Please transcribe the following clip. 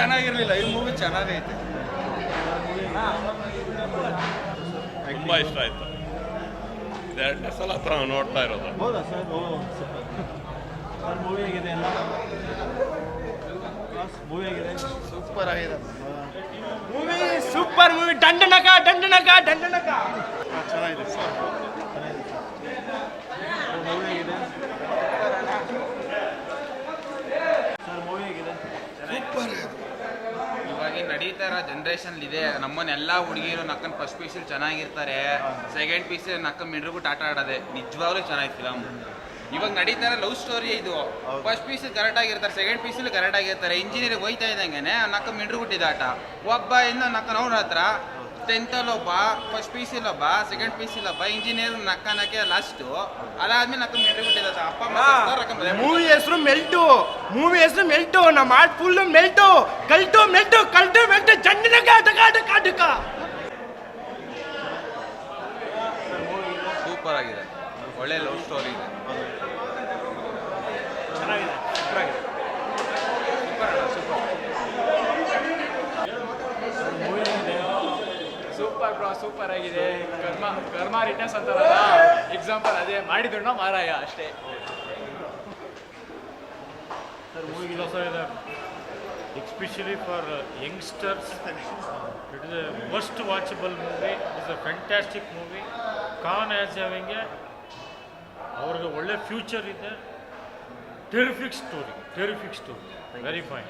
ಚೆನ್ನಾಗಿರ್ಲಿಲ್ಲ, ಈ ಮೂವಿ ಚೆನ್ನಾಗೈತೆ. ತುಂಬ ಇಷ್ಟ ಆಯ್ತು. ಎರಡನೇ ಸಲ ನೋಡ್ತಾ ಇರೋದು. ಹೌದಾ ಸರ್? ಮೂವಿ ಹೇಗಿದೆ ಎಲ್ಲ? ಮೂವಿ ಹೇಗಿದೆ? ಸೂಪರ್ ಆಗಿದೆ movie. Super movie. Dandanaka Dandanaka Dandanaka ಚೆನ್ನಾಗಿದೆ ಸರ್. ಮೂವಿ ಹೇಗಿದೆ ಸರ್? ಮೂವಿ ಹೇಗಿದೆ? ಸೂಪರ್. ಇವಾಗ ನಡೀತಾ ಇರೋ ಜನ್ರೇಷನ್ ಇದೆ. ನಮ್ಮನ್ನೆಲ್ಲ ಹುಡುಗಿರು ನಕ್ಕನ್ ಫಸ್ಟ್ ಪೀಸಲ್ಲಿ ಚೆನ್ನಾಗಿರ್ತಾರೆ, ಸೆಕೆಂಡ್ ಪೀಸಲ್ಲಿ ನಕ್ಕ ಮಿಡ್ರುಬಿಟ್ಟು ಆಟ ಆಡೋದೆ. ನಿಜವಾಗ್ಲೂ ಚೆನ್ನಾಗಿತ್ತು ಫಿಲಮ್. ಇವಾಗ ನಡೀತಾ ಇರೋ ಲವ್ ಸ್ಟೋರಿ ಇದು. ಫಸ್ಟ್ ಪೀಸ್ ಕರೆಕ್ಟ್ ಆಗಿರ್ತಾರೆ, ಸೆಕೆಂಡ್ ಪೀಸಲ್ಲಿ ಕರೆಕ್ಟ್ ಆಗಿರ್ತಾರೆ. ಇಂಜಿನಿಯರಿಂಗ್ ಹೋಯ್ತಾ ಇದ್ದಂಗೆ ನಕ್ಕ ಮಿಡ್ರುಬಿಟ್ಟಿದ್ದ ಆಟ. ಒಬ್ಬ ಇನ್ನು ನಕ್ಕನ ಅವ್ರ ಹತ್ರ 10th ಒಬ್ಬ, ಫಸ್ಟ್ ಪೀಸಲ್ಲಿ ಒಬ್ಬ, ಸೆಕೆಂಡ್ ಪೀಸಲ್ಲಿ ಒಬ್ಬ, ಇಂಜಿನಿಯರ್ ನಕ್ಕನಕ್ಕೆ ಲಾಸ್ಟು. ಅದಾದ್ಮೇಲೆ ನಕ್ಕ ಮಿಡ್ರುಬಿಟ್ಟಿದ್ದ ಅಪ್ಪ. ಮೂವಿ ಹೆಸರು ಮೆಲ್ಟು. ಮೂವಿ ಹೆಸರು ಮೆಲ್ಟು. ನಮ್ಮ ಆರ್ಟ್ ಫುಲ್ ಮೆಲ್ಟು. ಕಲ್ಟು ಮೆಲ್ಟು ಕಲ್ಟು ಮೆಲ್ಟು ಚಂಡನಕ ಅಟಕ ಅಟಕ ಅಟಕ. ಸೂಪರ್ ಆಗಿದೆ, ಒಳ್ಳೆ ಲವ್ ಸ್ಟೋರಿ ಇದೆ. ಚೆನ್ನಾಗಿದೆ, ಸೂಪರ್ ಬ್ರೋ, ಸೂಪರ್ ಆಗಿದೆ. ಕರ್ಮ ರಿಟರ್ನ್ಸ್ ಅಂತಾರಲ್ಲ, ಎಕ್ಸಾಂಪಲ್ ಅದೇ. ಮಾಡಿದಣ್ಣ ಮಾರಾಯ ಅಷ್ಟೇ. ಸರ್ ಮೂವಿಗೆ ಇದೆ. Especially for youngsters, it is a must watchable movie. It is a fantastic movie. Khan as having a ಅವ್ರಿಗೆ ಒಳ್ಳೆ ಫ್ಯೂಚರ್ ಇದೆ. Terrific story, very fine.